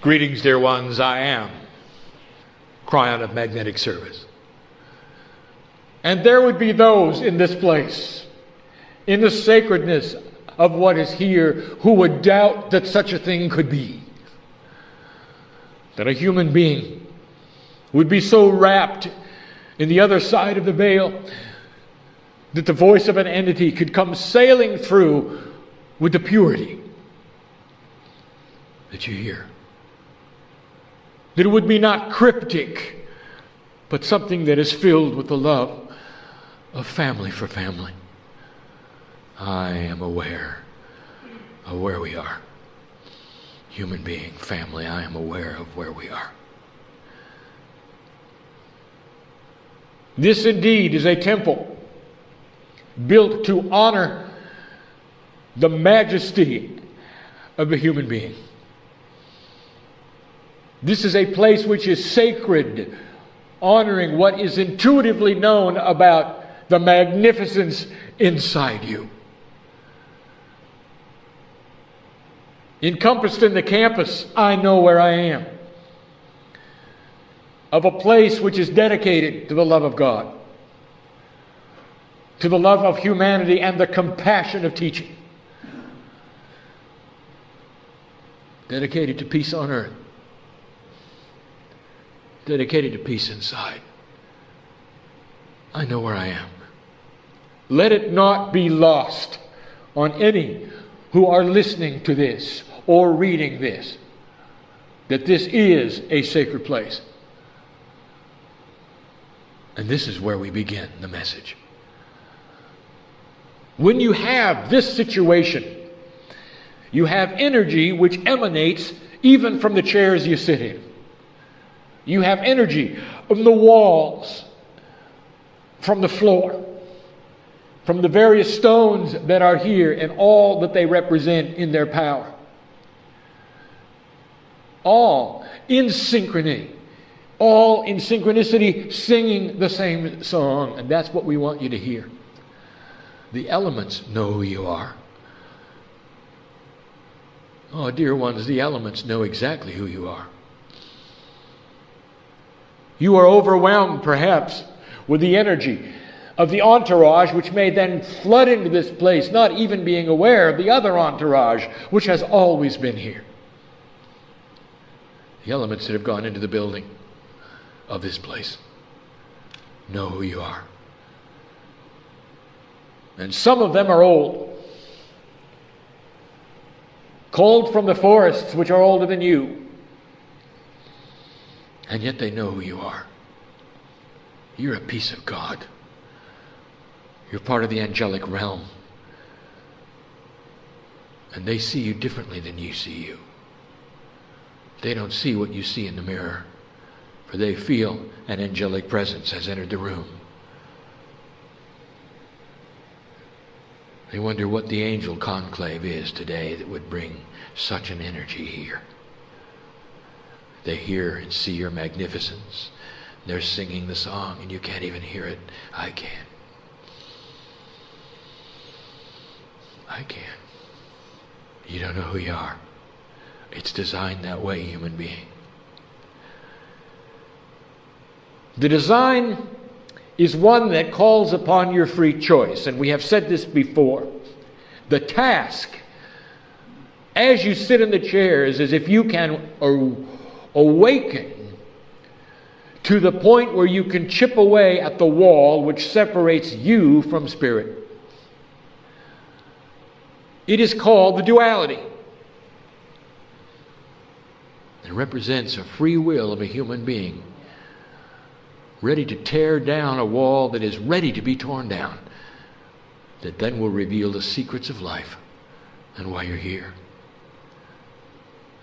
Greetings, dear ones. I am Kryon of Magnetic Service. And there would be those in this place, in the sacredness of what is here, who would doubt that such a thing could be. That a human being would be so wrapped in the other side of the veil that the voice of an entity could come sailing through with the purity that you hear. That it would be not cryptic, but something that is filled with the love of family for family. I am aware of where we are. Human being, family, I am aware of where we are. This indeed is a temple built to honor the majesty of a human being. This is a place which is sacred, honoring what is intuitively known about the magnificence inside you. Encompassed in the campus, I know where I am, of a place which is dedicated to the love of God, to the love of humanity and the compassion of teaching, dedicated to peace on earth, dedicated to peace inside. I know where I am. Let it not be lost on any who are listening to this or reading this, that this is a sacred place. And this is where we begin the message. When you have this situation, you have energy which emanates even from the chairs you sit in. You have energy from the walls, from the floor, from the various stones that are here and all that they represent in their power. All in synchrony. All in synchronicity, singing the same song. And that's what we want you to hear. The elements know who you are. Oh, dear ones, the elements know exactly who you are. You are overwhelmed, perhaps, with the energy of the entourage, which may then flood into this place, not even being aware of the other entourage, which has always been here. The elements that have gone into the building of this place know who you are. And some of them are old, cold from the forests which are older than you. And yet they know who you are. You're a piece of God. You're part of the angelic realm. And they see you differently than you see you. They don't see what you see in the mirror, for they feel an angelic presence has entered the room. They wonder what the angel conclave is today that would bring such an energy here. They hear and see your magnificence. They're singing the song and you can't even hear it. I can. I can. You don't know who you are. It's designed that way, human being. The design is one that calls upon your free choice. And we have said this before. The task, as you sit in the chairs, is if you can awaken to the point where you can chip away at the wall which separates you from spirit. It is called the duality. It represents a free will of a human being ready to tear down a wall that is ready to be torn down, that then will reveal the secrets of life and why you're here.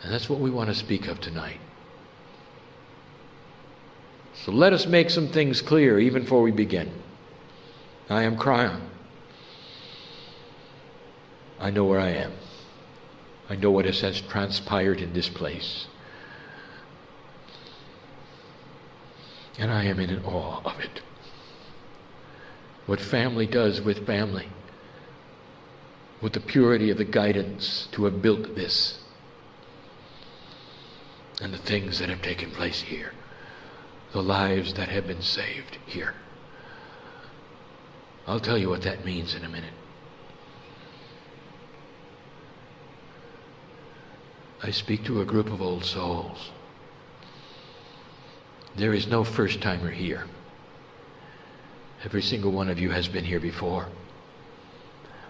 And that's what we want to speak of tonight. So let us make some things clear even before we begin. I am Kryon. I know where I am. I know what has transpired in this place. And I am in awe of it. What family does with family, with the purity of the guidance to have built this. and the things that have taken place here, the lives that have been saved here. I'll tell you what that means in a minute. I speak to a group of old souls. There is no first-timer here. Every single one of you has been here before.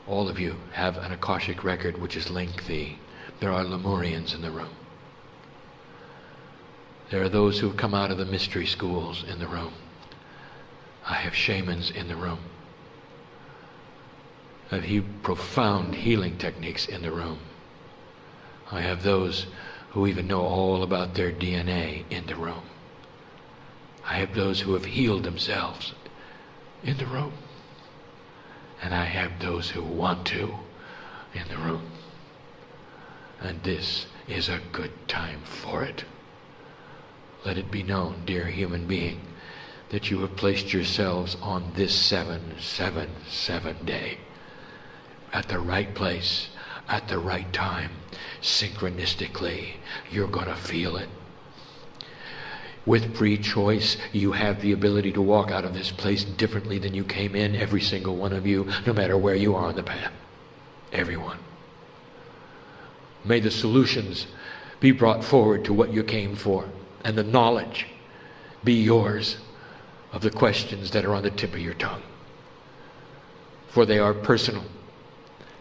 All of you have an Akashic record which is lengthy. There are Lemurians in the room. There are those who have come out of the mystery schools in the room. I have shamans in the room. I have profound healing techniques in the room. I have those who even know all about their DNA in the room. I have those who have healed themselves in the room. And I have those who want to in the room. And this is a good time for it. Let it be known, dear human being, that you have placed yourselves on this 777 day at the right place, at the right time, synchronistically. You're going to feel it. With free choice, you have the ability to walk out of this place differently than you came in, every single one of you, no matter where you are on the path. Everyone. May the solutions be brought forward to what you came for, and the knowledge be yours of the questions that are on the tip of your tongue. For they are personal,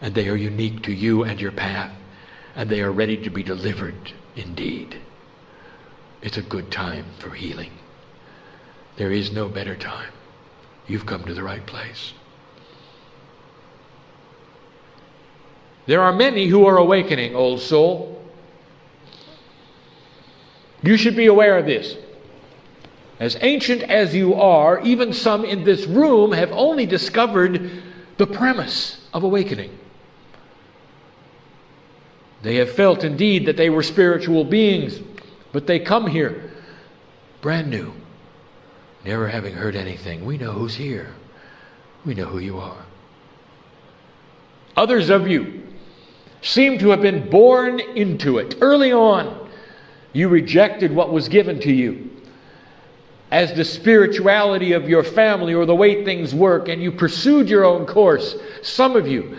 and they are unique to you and your path, and they are ready to be delivered indeed. It's a good time for healing. There is no better time. You've come to the right place. There are many who are awakening, old soul. You should be aware of this. As ancient as you are, even some in this room have only discovered the premise of awakening. They have felt indeed that they were spiritual beings, but they come here brand new, never having heard anything. We know who's here. We know who you are. Others of you seem to have been born into it. Early on, you rejected what was given to you as the spirituality of your family or the way things work, and you pursued your own course. Some of you,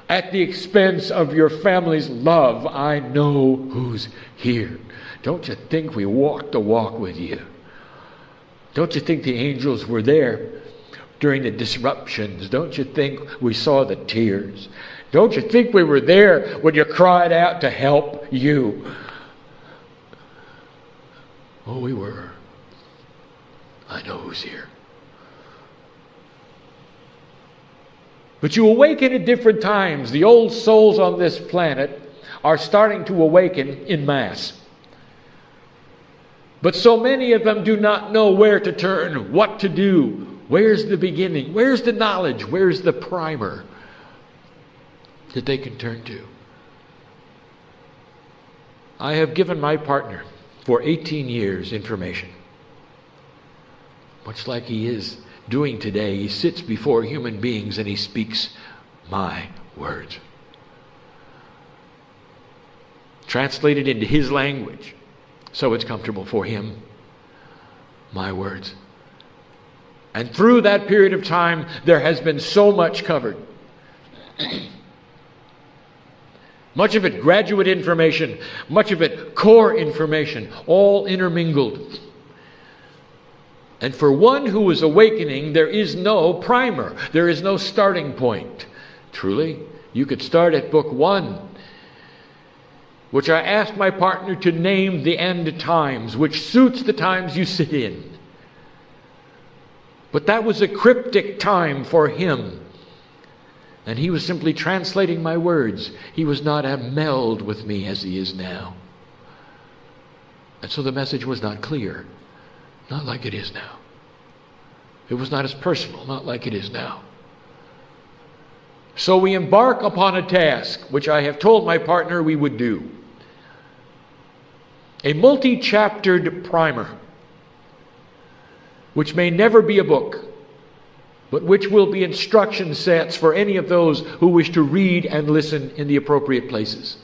at the expense of your family's love. I know who's here. Don't you think we walked the walk with you? Don't you think the angels were there during the disruptions? Don't you think we saw the tears? Don't you think we were there when you cried out to help you? Oh, we were. I know who's here. But you awaken at different times. The old souls on this planet are starting to awaken in mass. But so many of them do not know where to turn, what to do. Where's the beginning? Where's the knowledge? Where's the primer that they can turn to? I have given my partner for 18 years information. Much like he is doing today, he sits before human beings and he speaks my words. Translated into his language, so it's comfortable for him. My words. And through that period of time, there has been so much covered. Much of it graduate information, much of it core information, all intermingled. And for one who is awakening, there is no primer. There is no starting point. Truly, you could start at book 1, which I asked my partner to name the end times, which suits the times you sit in. But that was a cryptic time for him. And he was simply translating my words. He was not a meld with me as he is now. And so the message was not clear. Not like it is now. It was not as personal, not like it is now. So we embark upon a task, which I have told my partner we would do. A multi-chaptered primer, which may never be a book, but which will be instruction sets for any of those who wish to read and listen in the appropriate places.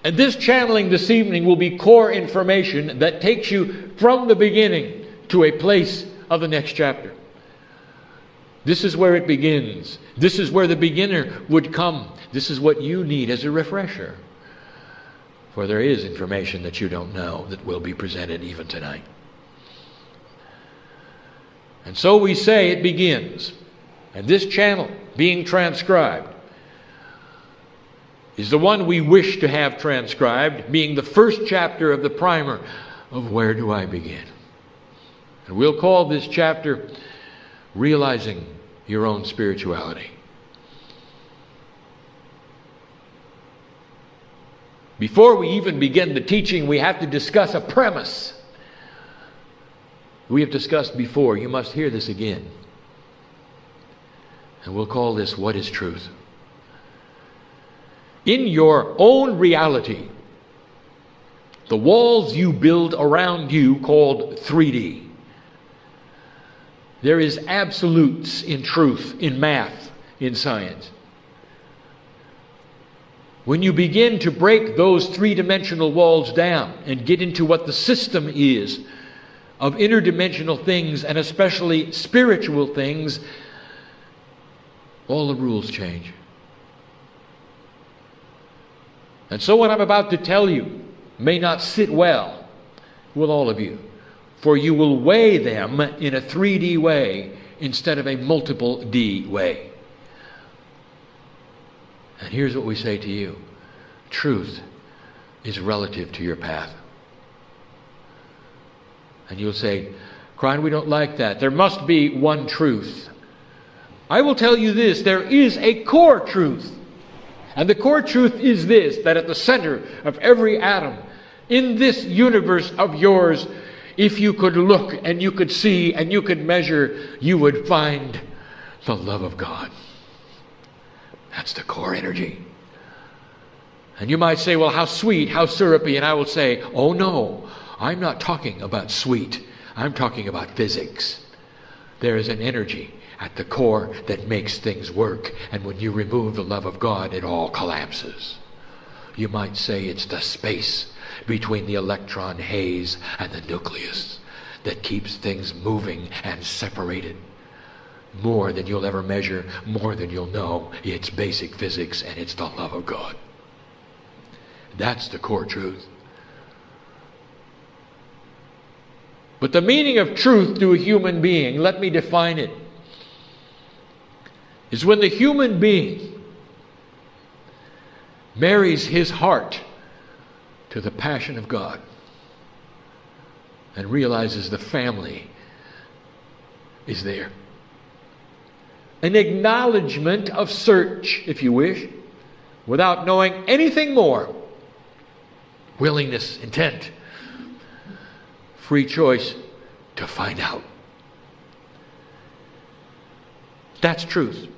And this channeling this evening will be core information that takes you from the beginning to a place of the next chapter. This is where it begins. This is where the beginner would come. This is what you need as a refresher. For there is information that you don't know that will be presented even tonight. And so we say it begins. And this channel being transcribed is the one we wish to have transcribed, being the first chapter of the primer of Where Do I Begin? And we'll call this chapter Realizing Your Own Spirituality. Before we even begin the teaching, we have to discuss a premise. We have discussed before. You must hear this again. And we'll call this What is Truth? In your own reality, the walls you build around you called 3D, there is absolutes in truth, in math, in science. When you begin to break those three-dimensional walls down and get into what the system is of interdimensional things, and especially spiritual things, all the rules change. And so what I'm about to tell you may not sit well with all of you, for you will weigh them in a 3D way instead of a multiple D way. And here's what we say to you. Truth is relative to your path. And you'll say, Kryon, we don't like that. There must be one truth. I will tell you this, there is a core truth. And the core truth is this, that at the center of every atom in this universe of yours, if you could look and you could see and you could measure, you would find the love of God. That's the core energy. And you might say, well, how sweet, how syrupy. And I will say, oh no, I'm not talking about sweet. I'm talking about physics. There is an energy at the core that makes things work. And when you remove the love of God, it all collapses. You might say it's the space between the electron haze and the nucleus that keeps things moving and separated. More than you'll ever measure, more than you'll know. It's basic physics, and it's the love of God. That's the core truth. But the meaning of truth to a human being, let me define it, is when the human being marries his heart to the passion of God and realizes the family is there. An acknowledgement of search, if you wish, without knowing anything more. Willingness, intent, free choice to find out. That's truth.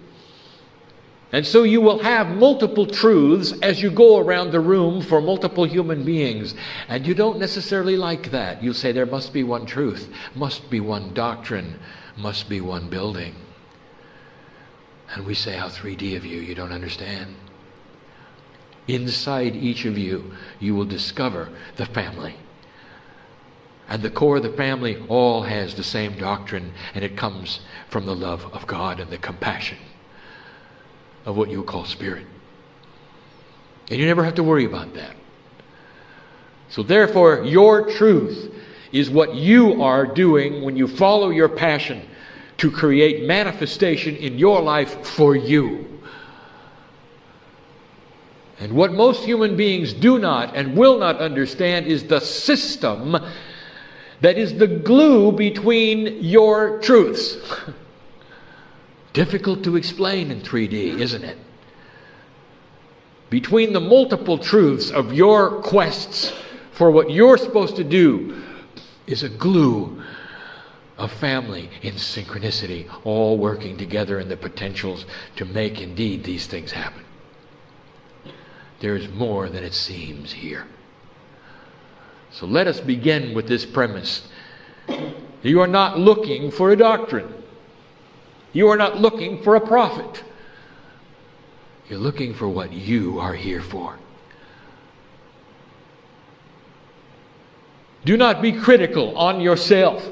And so you will have multiple truths as you go around the room for multiple human beings. And you don't necessarily like that. You say there must be one truth, must be one doctrine, must be one building. And we say, how 3D of you, you don't understand. Inside each of you, you will discover the family. And the core of the family all has the same doctrine, and it comes from the love of God and the compassion of what you call spirit. And you never have to worry about that. So therefore, your truth is what you are doing when you follow your passion to create manifestation in your life for you. And what most human beings do not and will not understand is the system that is the glue between your truths. Difficult to explain in 3D, isn't it? Between the multiple truths of your quests for what you're supposed to do is a glue of family in synchronicity, all working together in the potentials to make indeed these things happen. There is more than it seems here. So let us begin with this premise. You are not looking for a doctrine. You are not looking for a prophet. You're looking for what you are here for. Do not be critical on yourself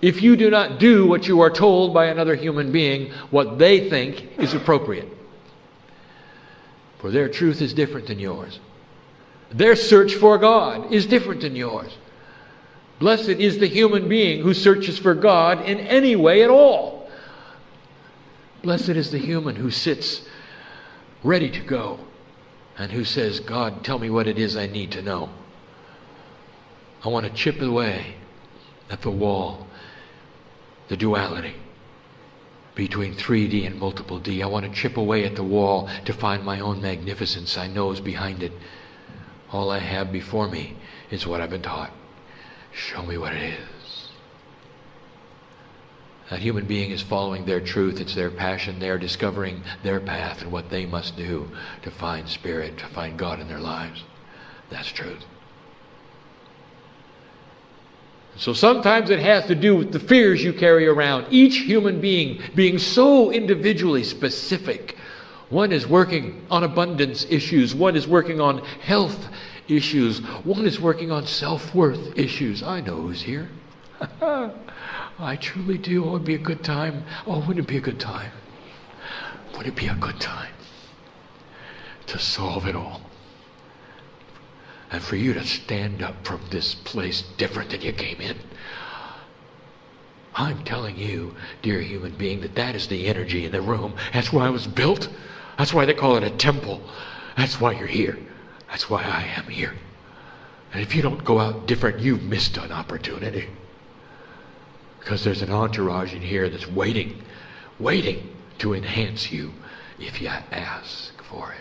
if you do not do what you are told by another human being, what they think is appropriate. For their truth is different than yours. Their search for God is different than yours. Blessed is the human being who searches for God in any way at all. Blessed is the human who sits ready to go and who says, God, tell me what it is I need to know. I want to chip away at the wall, the duality between 3D and multiple D. I want to chip away at the wall to find my own magnificence I know is behind it. All I have before me is what I've been taught. Show me what it is. That human being is following their truth. It's their passion. They're discovering their path and what they must do to find Spirit, to find God in their lives. That's truth. So sometimes it has to do with the fears you carry around. Each human being so individually specific. One is working on abundance issues. One is working on health issues. One is working on self-worth issues. I know who's here. I truly do. Oh, it would be a good time. Oh, wouldn't it be a good time? Would it be a good time to solve it all? And for you to stand up from this place different than you came in. I'm telling you, dear human being, that is the energy in the room. That's why I was built. That's why they call it a temple. That's why you're here. That's why I am here. And if you don't go out different, you've missed an opportunity. Because there's an entourage in here that's waiting to enhance you if you ask for it.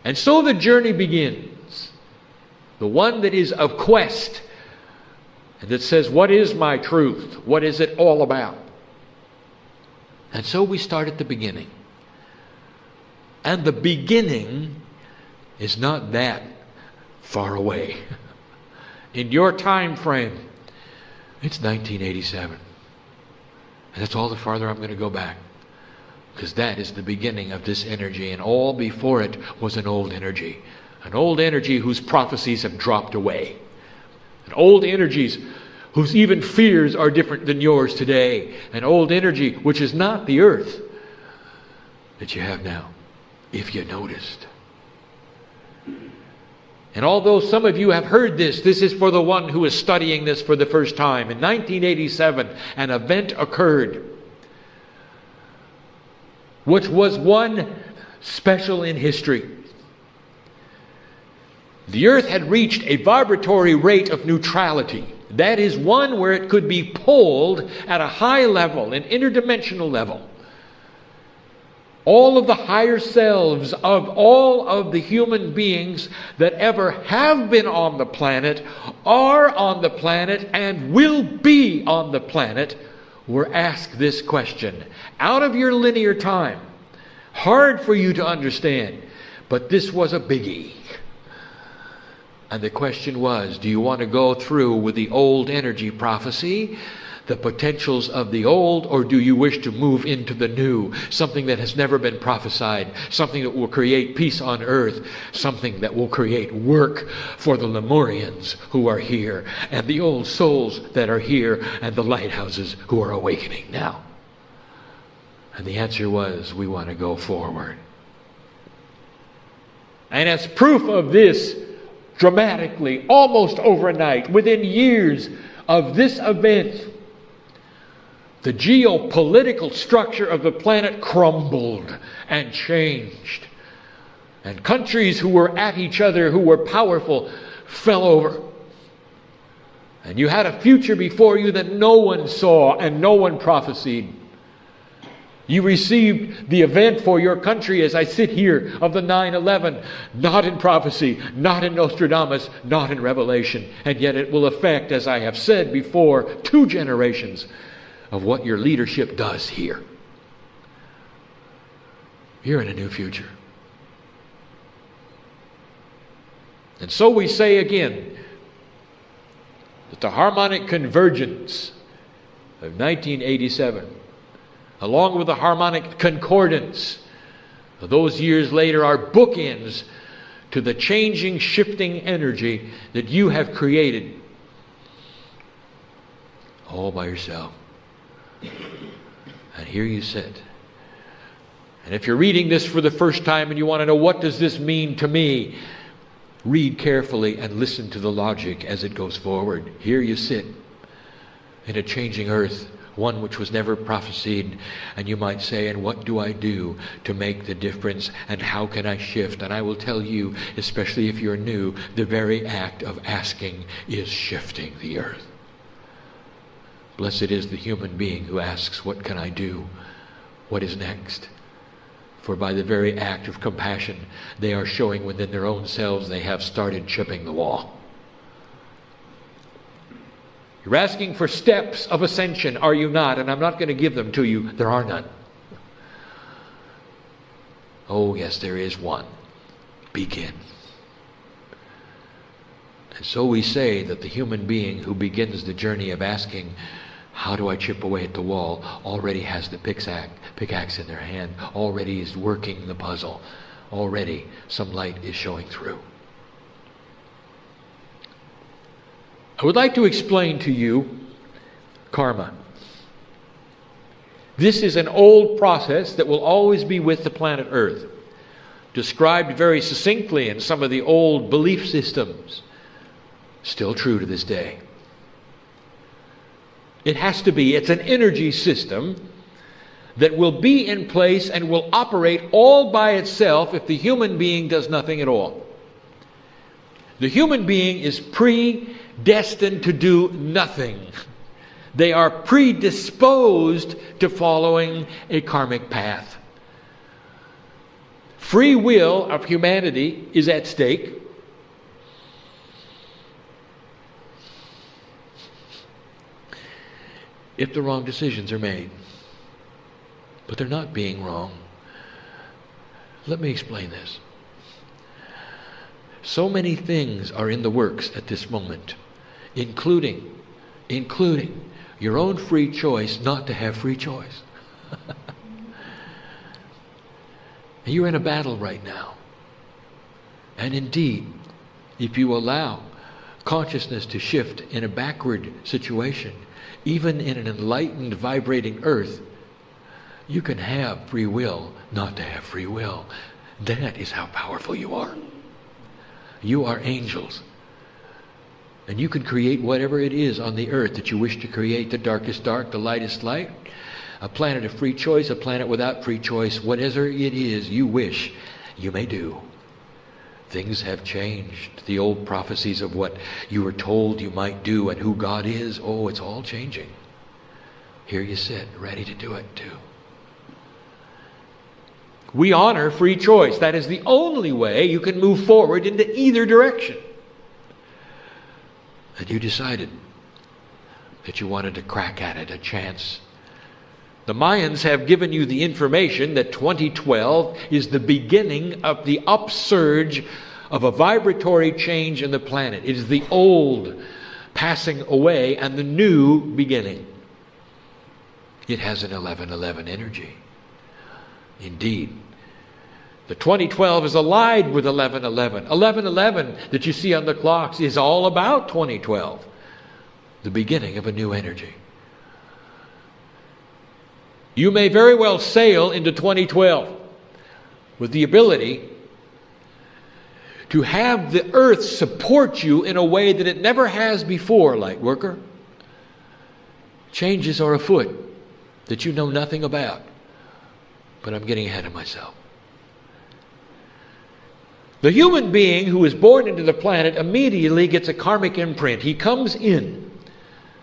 And so the journey begins. The one that is of quest. And that says, what is my truth? What is it all about? And so we start at the beginning. And the beginning is not that far away. In your time frame, it's 1987. And that's all the farther I'm going to go back. Because that is the beginning of this energy, and all before it was an old energy. An old energy whose prophecies have dropped away. An old energies whose even fears are different than yours today. An old energy which is not the earth that you have now, if you noticed. And although some of you have heard this is for the one who is studying this for the first time. In 1987, an event occurred which was one special in history. The earth had reached a vibratory rate of neutrality. That is one where it could be pulled at a high level, an interdimensional level. All of the higher selves of all of the human beings that ever have been on the planet, are on the planet, and will be on the planet, were asked this question. Out of your linear time. Hard for you to understand, but this was a biggie. And the question was, do you want to go through with the old energy prophecy, the potentials of the old, or do you wish to move into the new, something that has never been prophesied, something that will create peace on earth, something that will create work for the Lemurians who are here, and the old souls that are here, and the lighthouses who are awakening now? And the answer was, we want to go forward. And as proof of this, dramatically, almost overnight, within years of this event, the geopolitical structure of the planet crumbled and changed. And countries who were at each other, who were powerful, fell over. And you had a future before you that no one saw and no one prophesied. You received the event for your country as I sit here of the 9/11, not in prophecy, not in Nostradamus, not in Revelation. And yet it will affect, as I have said before, 2 generations of what your leadership does here. You're in a new future. And so we say again that the harmonic convergence of 1987, along with the harmonic concordance of those years later, are bookends to the changing, shifting energy that you have created all by yourself. And here you sit. And if you're reading this for the first time and you want to know, what does this mean to me? Read carefully and listen to the logic as it goes forward. Here you sit in a changing earth, one which was never prophesied, and you might say, and what do I do to make the difference, and how can I shift? And I will tell you, especially if you're new, the very act of asking is shifting the earth. Blessed is the human being who asks, what can I do? What is next? For by the very act of compassion, they are showing within their own selves they have started chipping the wall. You're asking for steps of ascension, are you not? And I'm not going to give them to you. There are none. Oh, yes, there is one. Begin. And so we say that the human being who begins the journey of asking, how do I chip away at the wall, already has the pickaxe in their hand, already is working the puzzle, already some light is showing through. I would like to explain to you karma. This is an old process that will always be with the planet Earth, described very succinctly in some of the old belief systems, still true to this day. It has to be. It's an energy system that will be in place and will operate all by itself if the human being does nothing at all. The human being is predestined to do nothing. They are predisposed to following a karmic path. Free will of humanity is at stake. If the wrong decisions are made. But they're not being wrong. Let me explain this. So many things are in the works at this moment, including your own free choice not to have free choice. You're in a battle right now. And indeed, if you allow consciousness to shift in a backward situation, even in an enlightened, vibrating earth, you can have free will not to have free will. That is how powerful you are. You are angels. And you can create whatever it is on the earth that you wish to create, the darkest dark, the lightest light, a planet of free choice, a planet without free choice, whatever it is you wish, you may do. Things have changed. The old prophecies of what you were told you might do and who God is, oh, it's all changing. Here you sit, ready to do it too. We honor free choice. That is the only way you can move forward into either direction. And you decided that you wanted to crack at it, a chance. The Mayans have given you the information that 2012 is the beginning of the upsurge of a vibratory change in the planet. It is the old passing away and the new beginning. It has an 1111 energy. Indeed. The 2012 is allied with 1111. 1111 that you see on the clocks is all about 2012. The beginning of a new energy. You may very well sail into 2012 with the ability to have the earth support you in a way that it never has before, light worker. Changes are afoot that you know nothing about. But I'm getting ahead of myself. The human being who is born into the planet immediately gets a karmic imprint. He comes in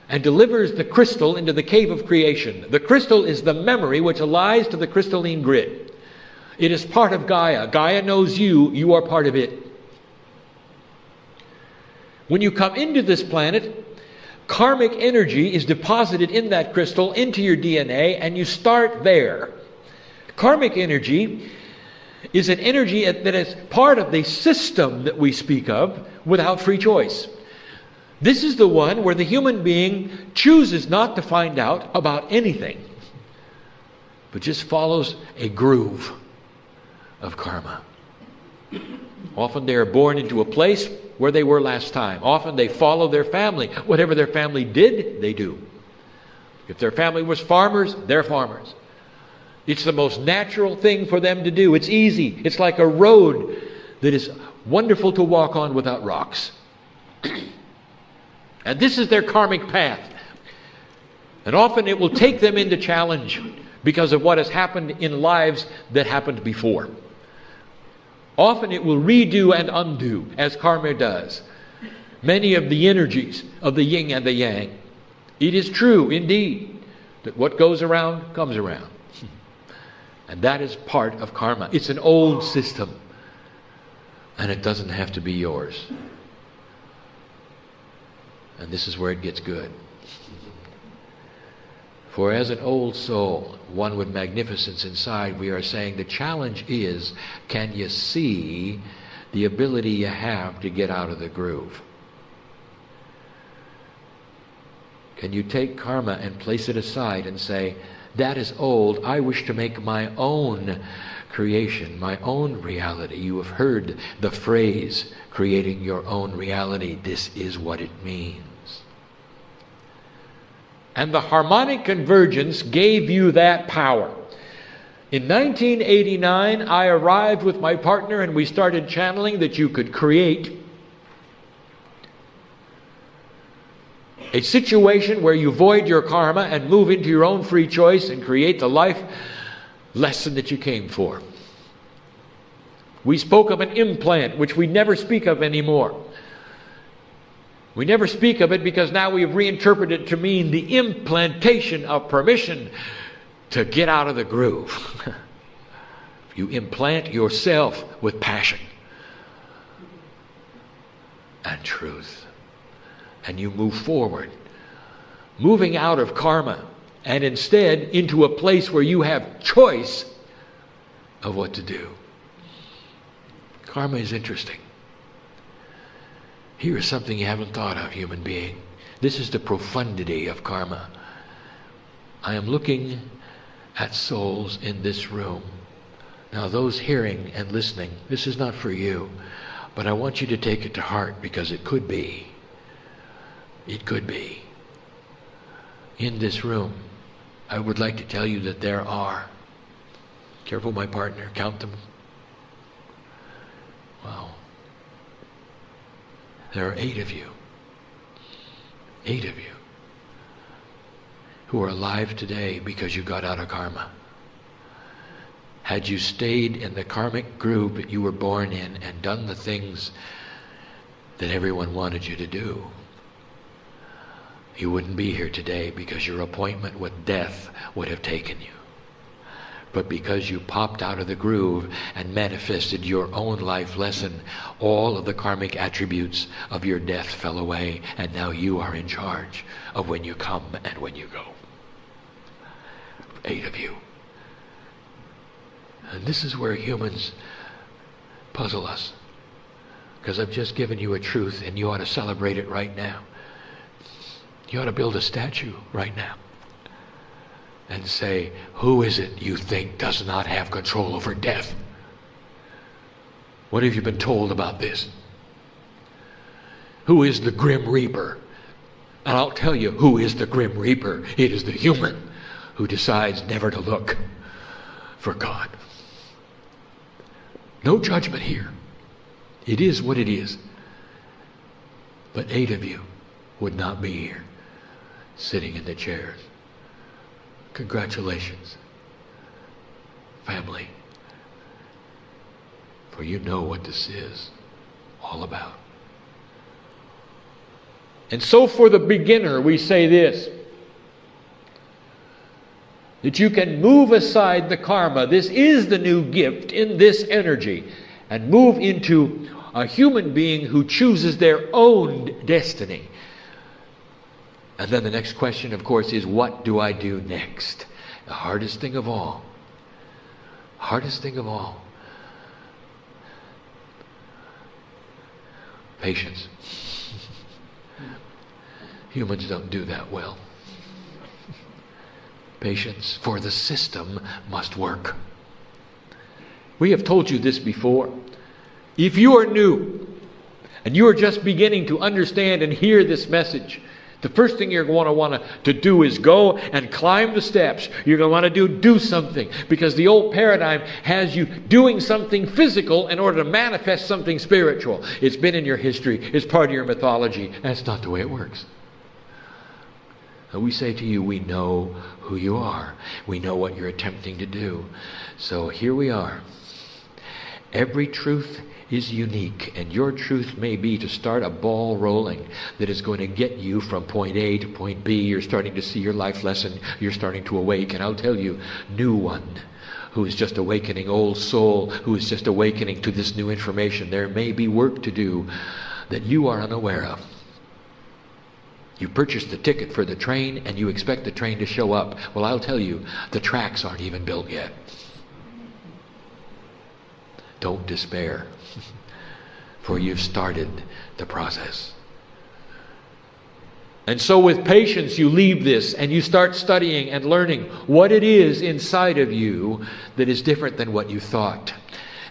and delivers the crystal into the cave of creation. The crystal is the memory which allies to the crystalline grid. It is part of Gaia. Gaia knows you. You are part of it. When you come into this planet, karmic energy is deposited in that crystal into your DNA, and you start there. Karmic energy is an energy that is part of the system that we speak of without free choice. This is the one where the human being chooses not to find out about anything, but just follows a groove of karma. Often they are born into a place where they were last time. Often they follow their family. Whatever their family did, they do. If their family was farmers, they're farmers. It's the most natural thing for them to do. It's easy. It's like a road that is wonderful to walk on without rocks. And this is their karmic path. And often it will take them into challenge because of what has happened in lives that happened before. Often it will redo and undo, as karma does, many of the energies of the yin and the yang. It is true, indeed, that what goes around comes around. And that is part of karma. It's an old system, and it doesn't have to be yours. And this is where it gets good. For as an old soul, one with magnificence inside, we are saying the challenge is, can you see the ability you have to get out of the groove? Can you take karma and place it aside and say, that is old, I wish to make my own creation, my own reality. You have heard the phrase, creating your own reality. This is what it means. And the harmonic convergence gave you that power. In 1989, I arrived with my partner and we started channeling that you could create a situation where you void your karma and move into your own free choice and create the life lesson that you came for. We spoke of an implant, which we never speak of anymore. We never speak of it because now we've reinterpreted it to mean the implantation of permission to get out of the groove. You implant yourself with passion and truth. And you move forward, moving out of karma and instead into a place where you have choice of what to do. Karma is interesting. Here is something you haven't thought of, human being. This is the profundity of karma. I am looking at souls in this room. Now, those hearing and listening, this is not for you, but I want you to take it to heart because it could be. It could be. In this room, I would like to tell you that there are, careful my partner, count them. Wow. There are 8 of you. 8 of you who are alive today because you got out of karma. Had you stayed in the karmic groove that you were born in and done the things that everyone wanted you to do, you wouldn't be here today because your appointment with death would have taken you. But because you popped out of the groove and manifested your own life lesson, all of the karmic attributes of your death fell away, and now you are in charge of when you come and when you go. 8 of you. And this is where humans puzzle us. Because I've just given you a truth and you ought to celebrate it right now. You ought to build a statue right now and say, who is it you think does not have control over death? What have you been told about this? Who is the Grim Reaper? And I'll tell you who is the Grim Reaper. It is the human who decides never to look for God. No judgment here. It is what it is. But 8 of you would not be here, sitting in the chairs. Congratulations, family, for you know what this is all about. And so for the beginner, we say this, that you can move aside the karma. This is the new gift in this energy, and move into a human being who chooses their own destiny. And then the next question, of course, is what do I do next? The hardest thing of all. Hardest thing of all. Patience. Humans don't do that well. Patience, for the system must work. We have told you this before. If you are new and you are just beginning to understand and hear this message, the first thing you're going to want to do is go and climb the steps. You're going to want to do something, because the old paradigm has you doing something physical in order to manifest something spiritual. It's been in your history. It's part of your mythology. That's not the way it works. And we say to you, we know who you are. We know what you're attempting to do. So here we are. Every truth is unique, and your truth may be to start a ball rolling that is going to get you from point A to point B. You're starting to see your life lesson. You're starting to awake, and I'll tell you, new one who is just awakening, old soul who is just awakening to this new information. There may be work to do that you are unaware of. You purchased the ticket for the train and you expect the train to show up. Well, I'll tell you, the tracks aren't even built yet. Don't despair, for you've started the process. And so with patience you leave this and you start studying and learning what it is inside of you that is different than what you thought.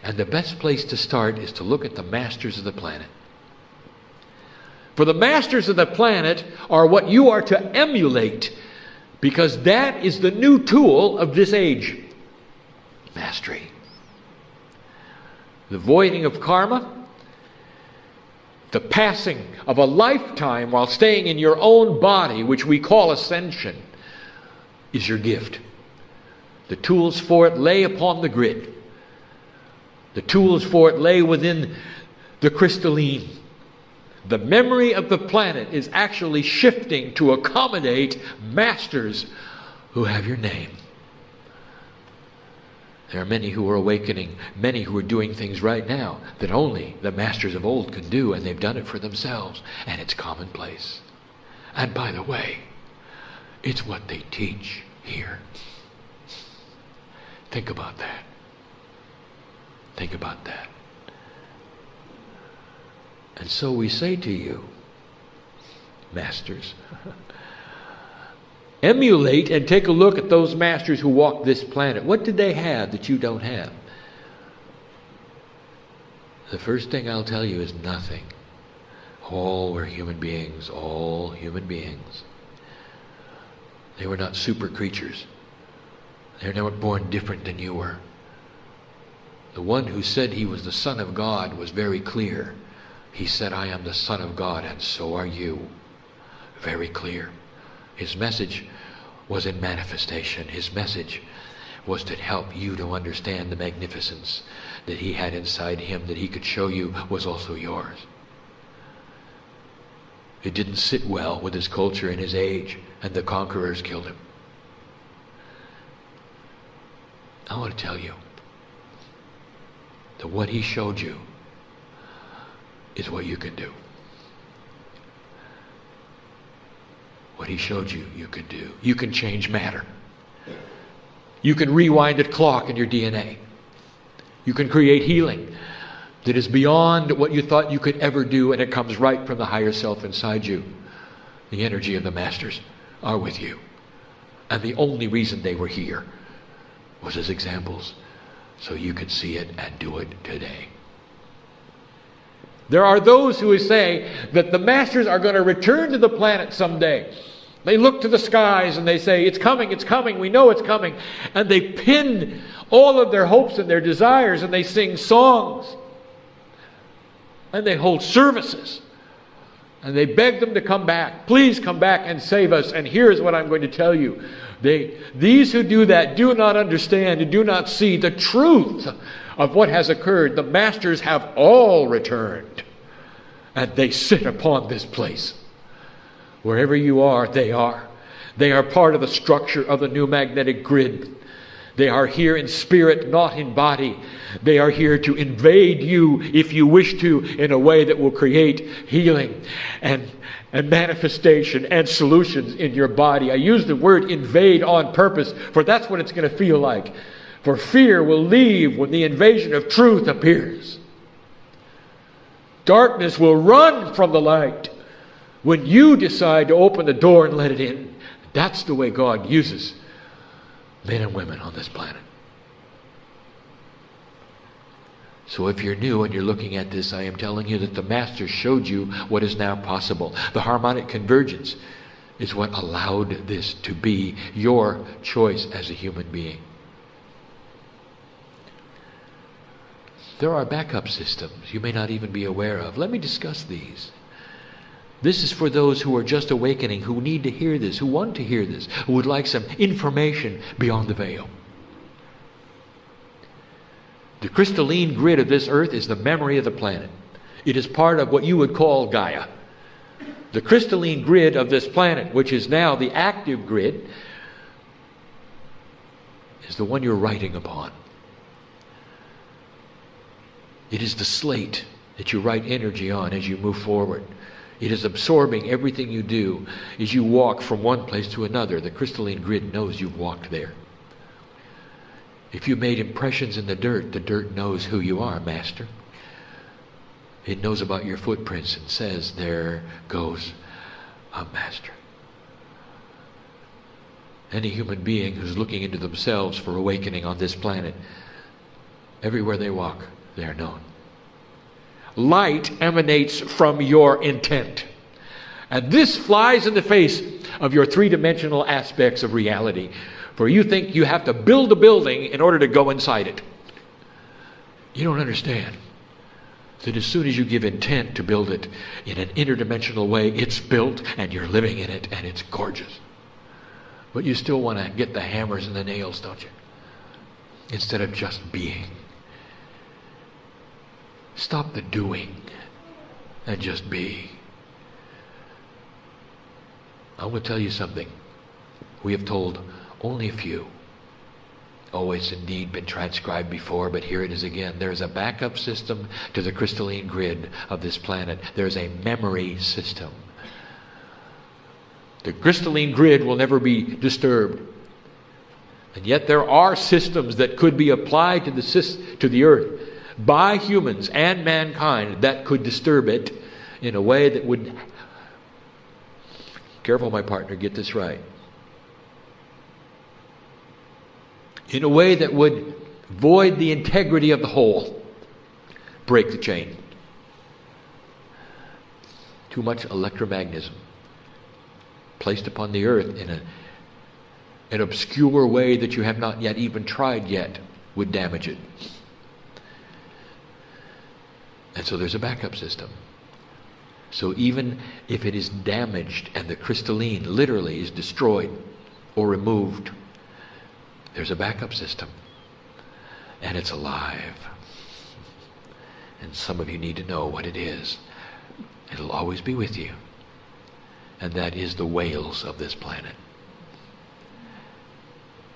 And the best place to start is to look at the masters of the planet. For the masters of the planet are what you are to emulate, because that is the new tool of this age. Mastery. The voiding of karma, the passing of a lifetime while staying in your own body, which we call ascension, is your gift. The tools for it lay upon the grid. The tools for it lay within the crystalline. The memory of the planet is actually shifting to accommodate masters who have your name. There are many who are awakening, many who are doing things right now that only the masters of old could do, and they've done it for themselves, and it's commonplace. And by the way, it's what they teach here. Think about that. Think about that. And so we say to you, masters, emulate and take a look at those masters who walked this planet. What did they have that you don't have? The first thing I'll tell you is nothing. All were human beings, all human beings. They were not super creatures. They were not born different than you were. The one who said he was the Son of God was very clear. He said, I am the Son of God, and so are you. Very clear. His message was in manifestation. His message was to help you to understand the magnificence that he had inside him, that he could show you was also yours. It didn't sit well with his culture and his age, and the conquerors killed him. I want to tell you that what he showed you is what you can do. What he showed you, you can do. You can change matter. You can rewind a clock in your DNA. You can create healing that is beyond what you thought you could ever do, and it comes right from the higher self inside you. The energy of the masters are with you. And the only reason they were here was as examples, so you could see it and do it today. There are those who say that the masters are going to return to the planet someday. They look to the skies and they say, it's coming, we know it's coming. And they pin all of their hopes and their desires, and they sing songs. And they hold services. And they beg them to come back. Please come back and save us. And here's what I'm going to tell you. These who do that do not understand and do not see the truth of what has occurred. The masters have all returned, and they sit upon this place. Wherever you are, they are. They are part of the structure of the new magnetic grid. They are here in spirit, not in body. They are here to invade you, if you wish to, in a way that will create healing and manifestation and solutions in your body. I use the word invade on purpose, for that's what it's going to feel like. For fear will leave when the invasion of truth appears. Darkness will run from the light when you decide to open the door and let it in. That's the way God uses men and women on this planet. So if you're new and you're looking at this, I am telling you that the Master showed you what is now possible. The harmonic convergence is what allowed this to be your choice as a human being. There are backup systems you may not even be aware of. Let me discuss these. This is for those who are just awakening, who need to hear this, who want to hear this, who would like some information beyond the veil. The crystalline grid of this earth is the memory of the planet. It is part of what you would call Gaia. The crystalline grid of this planet, which is now the active grid, is the one you're writing upon. It is the slate that you write energy on as you move forward. It is absorbing everything you do as you walk from one place to another. The crystalline grid knows you've walked there. If you made impressions in the dirt knows who you are, Master. It knows about your footprints and says, there goes a Master. Any human being who's looking into themselves for awakening on this planet, everywhere they walk, they are known. Light emanates from your intent. And this flies in the face of your three-dimensional aspects of reality. For you think you have to build a building in order to go inside it. You don't understand that as soon as you give intent to build it in an interdimensional way, it's built and you're living in it and it's gorgeous. But you still want to get the hammers and the nails, don't you? Instead of just being. Stop the doing and just be. I will tell you something. We have told only a few. Oh, it's indeed been transcribed before, but here it is again. There's a backup system to the crystalline grid of this planet. There's a memory system. The crystalline grid will never be disturbed. And yet there are systems that could be applied to the earth by humans and mankind that could disturb it in a way that would... Careful, my partner, get this right. In a way that would void the integrity of the whole. Break the chain. Too much electromagnetism placed upon the earth in an obscure way that you have not yet even tried yet would damage it. And so there's a backup system. So even if it is damaged and the crystalline literally is destroyed or removed, there's a backup system. And it's alive. And some of you need to know what it is. It'll always be with you. And that is the whales of this planet.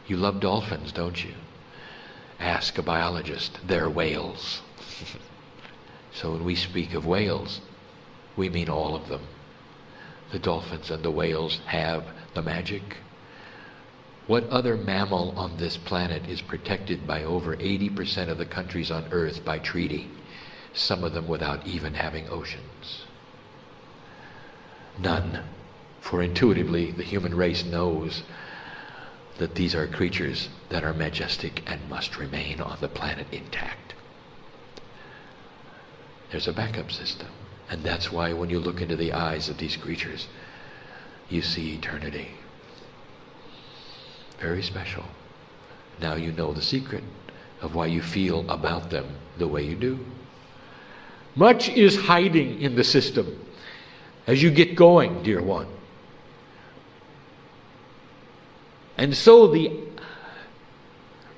You love dolphins, don't you? Ask a biologist. They're whales. So when we speak of whales, we mean all of them. The dolphins and the whales have the magic. What other mammal on this planet is protected by over 80% of the countries on Earth by treaty? Some of them without even having oceans. None. For intuitively, the human race knows that these are creatures that are majestic and must remain on the planet intact. There's a backup system. And that's why when you look into the eyes of these creatures, you see eternity. Very special. Now you know the secret of why you feel about them the way you do. Much is hiding in the system as you get going, dear one. And so the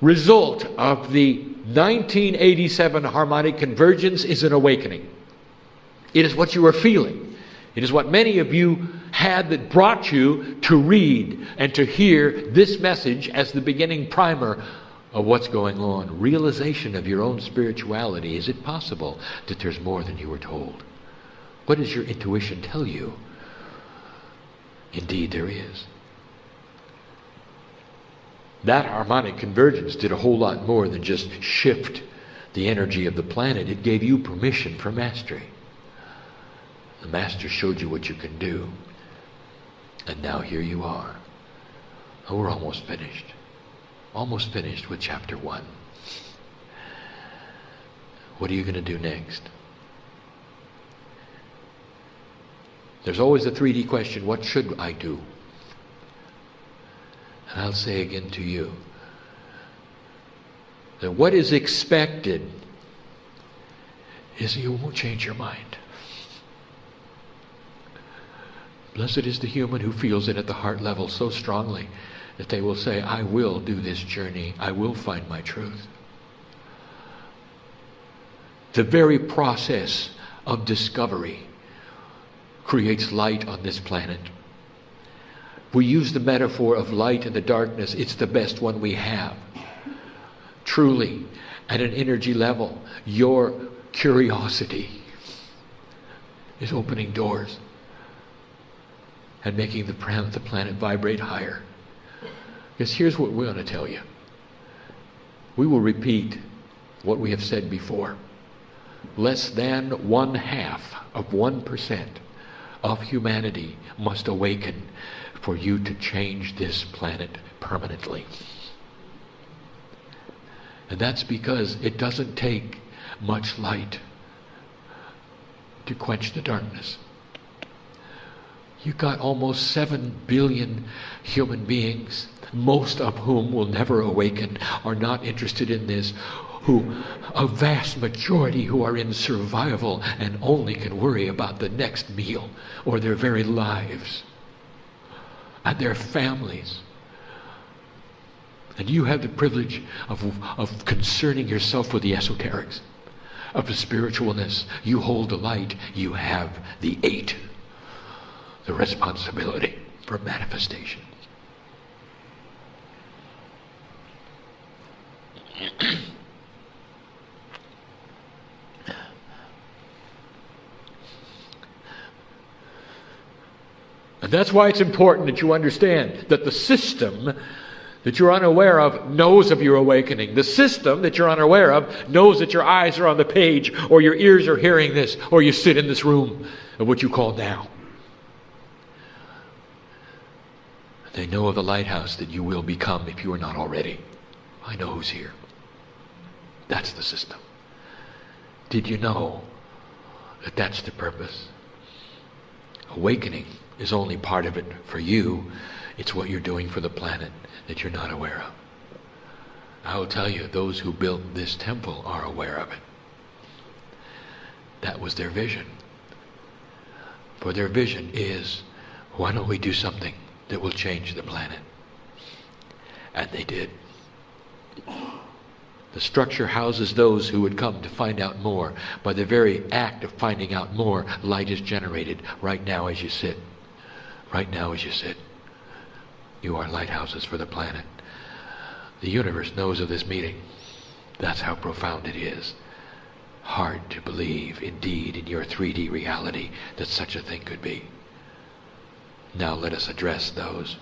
result of the 1987 harmonic convergence is an awakening. It is what you are feeling. It is what many of you had that brought you to read and to hear this message as the beginning primer of what's going on. Realization of your own spirituality. Is it possible that there's more than you were told? What does your intuition tell you? Indeed, there is. That harmonic convergence did a whole lot more than just shift the energy of the planet. It gave you permission for mastery. The Master showed you what you can do. And now here you are. Oh, we're almost finished. Almost finished with chapter 1. What are you going to do next? There's always a 3D question, what should I do? And I'll say again to you that what is expected is you won't change your mind. Blessed is the human who feels it at the heart level so strongly that they will say, I will do this journey. I will find my truth. The very process of discovery creates light on this planet. We use the metaphor of light and the darkness. It's the best one we have. Truly, at an energy level, your curiosity is opening doors and making the planet vibrate higher. Because here's what we're going to tell you. We will repeat what we have said before. Less than 0.5% of humanity must awaken for you to change this planet permanently. And that's because it doesn't take much light to quench the darkness. You've got almost 7 billion human beings, most of whom will never awaken, are not interested in this, who, a vast majority who are in survival and only can worry about the next meal or their very lives and their families. And you have the privilege of concerning yourself with the esoterics, of the spiritualness. You hold the light. You have the 8, the responsibility for manifestation. And that's why it's important that you understand that the system that you're unaware of knows of your awakening. The system that you're unaware of knows that your eyes are on the page, or your ears are hearing this, or you sit in this room of what you call now. They know of the lighthouse that you will become if you are not already. I know who's here. That's the system. Did you know that that's the purpose? Awakening is only part of it for you. It's what you're doing for the planet that you're not aware of. I will tell you, those who built this temple are aware of it. That was their vision. For their vision is, why don't we do something that will change the planet? And they did. The structure houses those who would come to find out more. By the very act of finding out more, light is generated right now as you sit. Right now as you sit. You are lighthouses for the planet. The universe knows of this meeting. That's how profound it is. Hard to believe, indeed, in your 3D reality that such a thing could be. Now let us address those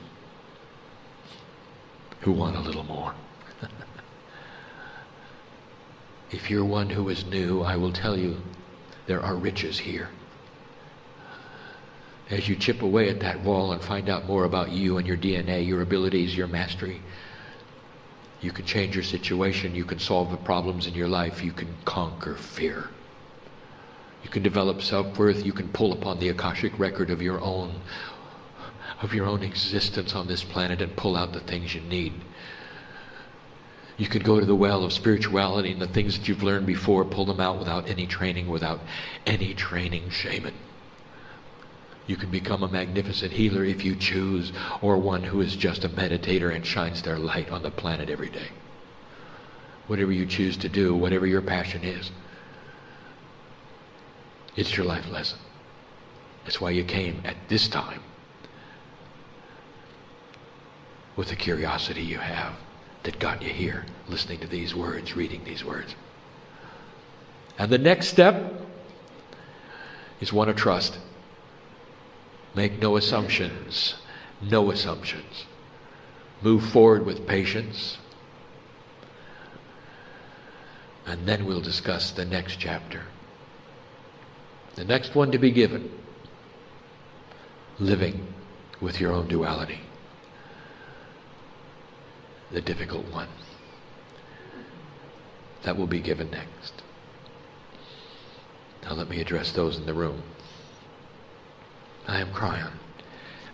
who want a little more. If you're one who is new, I will tell you there are riches here. As you chip away at that wall and find out more about you and your DNA, your abilities, your mastery, you can change your situation, you can solve the problems in your life, you can conquer fear. You can develop self-worth, you can pull upon the Akashic record of your own existence on this planet and pull out the things you need. You could go to the well of spirituality and the things that you've learned before, pull them out without any training shaman. You can become a magnificent healer if you choose, or one who is just a meditator and shines their light on the planet every day. Whatever you choose to do, whatever your passion is, it's your life lesson. That's why you came at this time with the curiosity you have that got you here, listening to these words, reading these words. And the next step is one of trust. Make no assumptions. No assumptions. Move forward with patience. And then we'll discuss the next chapter. The next one to be given. Living with your own duality. The difficult one. That will be given next. Now let me address those in the room. I am Kryon.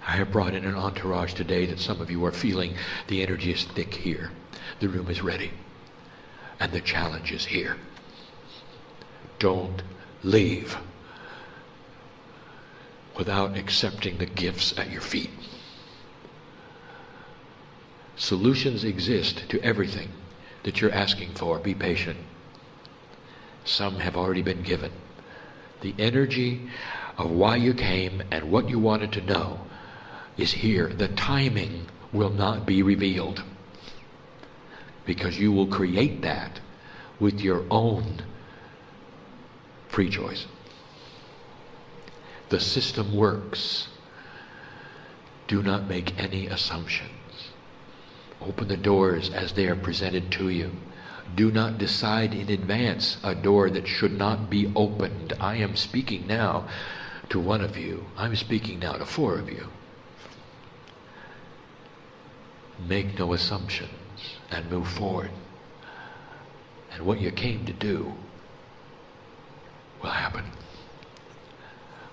I have brought in an entourage today that some of you are feeling the energy is thick here. The room is ready. And the challenge is here. Don't leave without accepting the gifts at your feet. Solutions exist to everything that you're asking for. Be patient. Some have already been given. The energy of why you came and what you wanted to know is here. The timing will not be revealed, because you will create that with your own free choice. The system works. Do not make any assumptions. Open the doors as they are presented to you. Do not decide in advance a door that should not be opened. I am speaking now to one of you. I'm speaking now to 4 of you. Make no assumptions and move forward. And what you came to do will happen.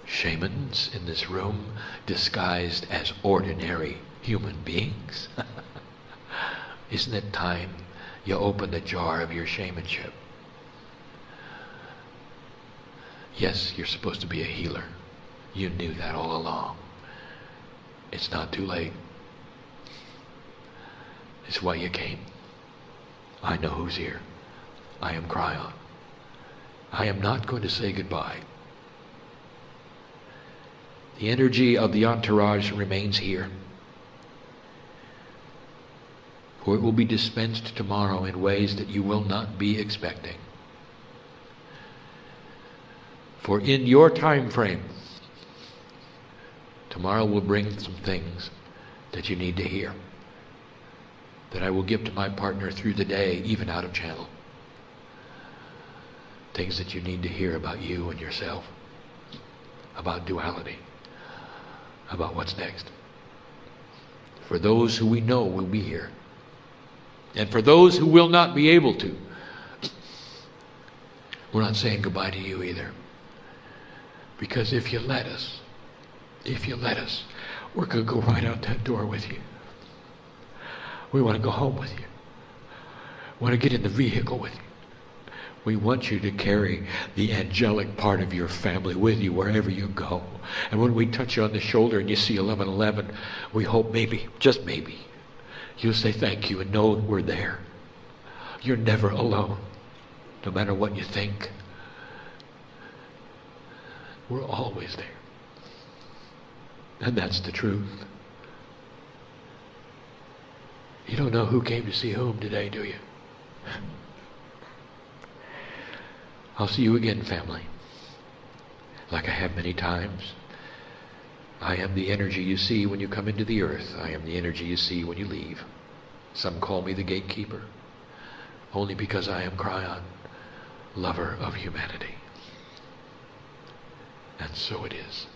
Shamans in this room disguised as ordinary human beings. Isn't it time you open the jar of your shamanship? Yes, you're supposed to be a healer. You knew that all along. It's not too late. It's why you came. I know who's here. I am Kryon. I am not going to say goodbye. The energy of the entourage remains here, for it will be dispensed tomorrow in ways that you will not be expecting. For in your time frame, tomorrow will bring some things that you need to hear, that I will give to my partner through the day, even out of channel. Things that you need to hear about you and yourself, about duality, about what's next. For those who we know will be here, and for those who will not be able to, we're not saying goodbye to you either. Because if you let us, we're going to go right out that door with you. We want to go home with you. We want to get in the vehicle with you. We want you to carry the angelic part of your family with you wherever you go. And when we touch you on the shoulder and you see 1111, we hope maybe, just maybe, you'll say thank you and know we're there. You're never alone, no matter what you think. We're always there. And that's the truth. You don't know who came to see whom today, do you? I'll see you again, family. Like I have many times. I am the energy you see when you come into the earth. I am the energy you see when you leave. Some call me the gatekeeper, only because I am Kryon, lover of humanity. And so it is.